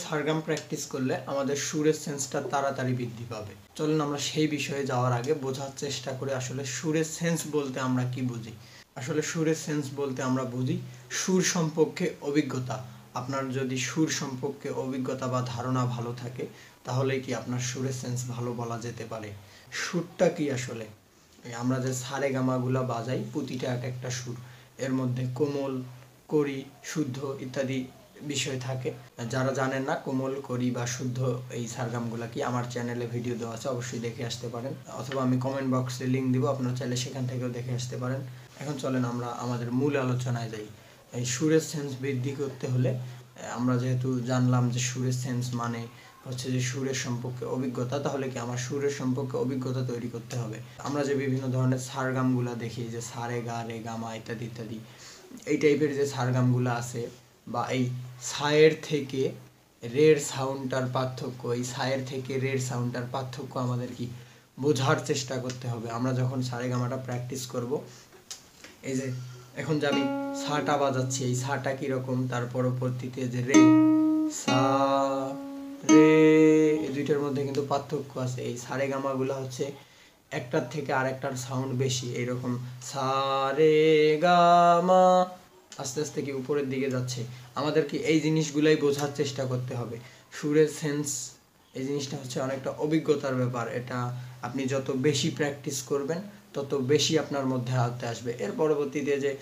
Sargam practice করলে আমাদের সুরের সেন্সটা তাড়াতাড়ি বৃদ্ধি পাবে। চলুন আমরা সেই বিষয়ে যাওয়ার আগে বোঝার চেষ্টা করি আসলে সুরের সেন্স বলতে আমরা কি বুঝি। আসলে সুরের সেন্স বলতে আমরা বুঝি সুর সম্পর্কে অভিজ্ঞতা। আপনার যদি সুর সম্পর্কে অভিজ্ঞতা বা ধারণা ভালো থাকে তাহলে কি আপনার সুরের সেন্স ভালো বলা যেতে পারে। সুরটা কি আসলে? আমরা যে সারে গামাগুলা বাজাই প্রতিটা এক একটা সুর, এর মধ্যে কোমল, করি, শুদ্ধ ইত্যাদি বিষয় থাকে। যারা জানেন না কোমল, করি বা শুদ্ধ এই সারগামগুলা কি, আমার চ্যানেলে ভিডিও দেওয়া আছে, অবশ্যই দেখে আসতে পারেন, অথবা আমি কমেন্ট বক্সে লিঙ্ক দিব, আপনারা চাইলে সেখান থেকেও দেখে আসতে পারেন। এখন চলেন আমরা আমাদের মূল আলোচনায় যাই। এই সুরের সেন্স বৃদ্ধি করতে হলে আমরা যেহেতু জানলাম যে সুরের সেন্স মানে হচ্ছে যে সুরের সম্পর্কে অভিজ্ঞতা, তাহলে কি আমার সুরের সম্পর্কে অভিজ্ঞতা তৈরি করতে হবে। আমরা যে বিভিন্ন ধরনের সারগামগুলা দেখি, যে সারে গা রে গামা ইত্যাদি ইত্যাদি, এই টাইপের যে সারগামগুলো আছে, বা এই সায়ের থেকে রের সাউন্ডটার পার্থক্য, এই সায়ের থেকে রের সাউন্ডটার পার্থক্য আমাদের কি বোঝার চেষ্টা করতে হবে। আমরা যখন সারে গামাটা প্র্যাকটিস করব, এই যে এখন যে আমি সাটা বাজাচ্ছি, এই সাটা কীরকম, তার পরবর্তীতে যে রে, সা, রে, এই দুইটার মধ্যে কিন্তু পার্থক্য আছে। এই সারে গামাগুলো হচ্ছে একটার থেকে আরেকটার সাউন্ড বেশি, এইরকম সা রে গা মা আস্তে আস্তে কি উপরের দিকে যাচ্ছে। আমাদেরকে এই জিনিসগুলাই বোঝার চেষ্টা করতে হবে। সুরের সেন্স এই জিনিসটা হচ্ছে অনেকটা অভিজ্ঞতার ব্যাপার। এটা আপনি যত বেশি প্র্যাকটিস করবেন তত বেশি আপনার মধ্যে আয়ত্তে আসবে। এর পরবর্তীতে যে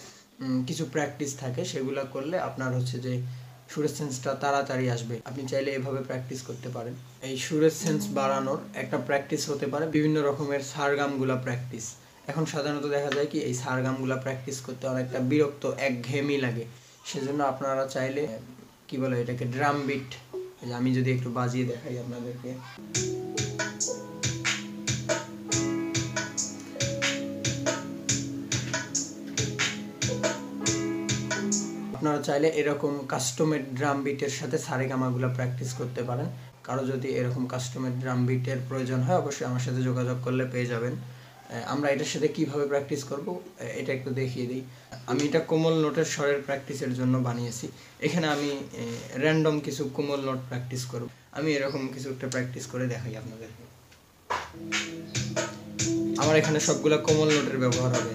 কিছু প্র্যাকটিস থাকে সেগুলো করলে আপনার হচ্ছে যে সুরের সেন্সটা তাড়াতাড়ি আসবে। আপনি চাইলে এভাবে প্র্যাকটিস করতে পারেন। এই সুরের সেন্স বাড়ানোর একটা প্র্যাকটিস হতে পারে বিভিন্ন রকমের সারগামগুলা প্র্যাকটিস। এখন সাধারণত দেখা যায় কি এই সারগামগুলা প্র্যাকটিস করতে অনেকটা বিরক্ত, একঘেয়েমি লাগে। সেজন্য আপনারা চাইলে কি বলে এটাকে ড্রাম বিট, আমি যদি একটু বাজিয়ে দেখাই আপনাদেরকে, আপনারা চাইলে এরকম কাস্টমের ড্রাম বিটের সাথে সারেগামাগুলো প্র্যাকটিস করতে পারেন। কারো যদি এরকম কাস্টমের ড্রাম বিটের প্রয়োজন হয় অবশ্যই আমার সাথে যোগাযোগ করলে পেয়ে যাবেন। আমরা এটার সাথে কিভাবে প্র্যাকটিস করব এটা একটু দেখিয়ে দিই। আমি এটা কোমল নোটের স্বরের প্র্যাকটিসের জন্য বানিয়েছি। এখানে আমি র্যান্ডম কিছু কোমল নোট প্র্যাকটিস করব। আমি এরকম কিছু একটা প্র্যাকটিস করে দেখাই আপনাদেরকে। আমার এখানে সবগুলা কোমল নোটের ব্যবহার হবে।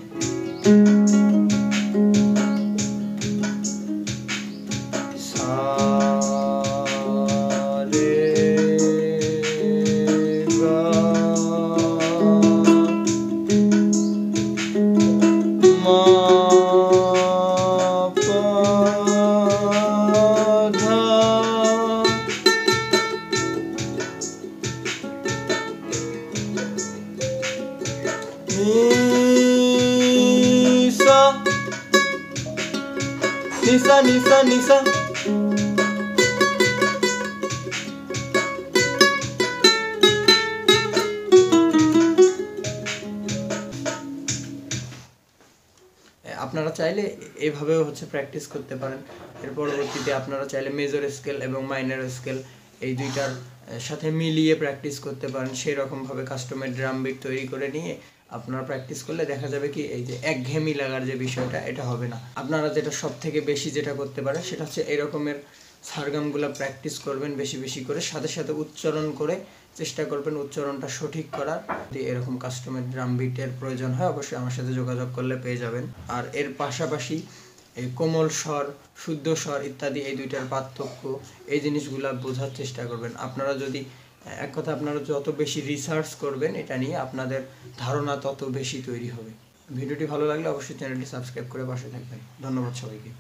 Nisa, nisa, nisa. আপনারা চাইলে এইভাবেও হচ্ছে প্র্যাকটিস করতে পারেন। এর পরবর্তীতে আপনারা চাইলে মেজর স্কেল এবং মাইনর স্কেল এই দুইটার সাথে মিলিয়ে প্র্যাকটিস করতে পারেন। সেই রকমভাবে কাস্টমার ড্রাম বিট তৈরি করে নিয়ে আপনারা প্র্যাকটিস করলে দেখা যাবে কি এই যে একঘেয়েমি লাগার যে বিষয়টা এটা হবে না। আপনারা যেটা সব থেকে বেশি যেটা করতে পারেন সেটা হচ্ছে এই রকমের সারগামগুলো প্র্যাকটিস করবেন বেশি বেশি করে, সাথে সাথে উচ্চারণ করে চেষ্টা করবেন উচ্চারণটা সঠিক করার। যদি এরকম কাস্টমার ড্রাম বিটের প্রয়োজন হয় অবশ্যই আমার সাথে যোগাযোগ করলে পেয়ে যাবেন। আর এর পাশাপাশি এই কোমল স্বর, শুদ্ধ স্বর ইত্যাদি এই দুইটার পার্থক্য, এই জিনিসগুলা বোঝার চেষ্টা করবেন। আপনারা যদি এক কথা আপনারা যত বেশি রিসার্চ করবেন এটা নিয়ে আপনাদের ধারণা তত বেশি তৈরি হবে। ভিডিওটি ভালো লাগলে অবশ্যই চ্যানেলটি সাবস্ক্রাইব করে পাশে থাকবেন। ধন্যবাদ সবাইকে।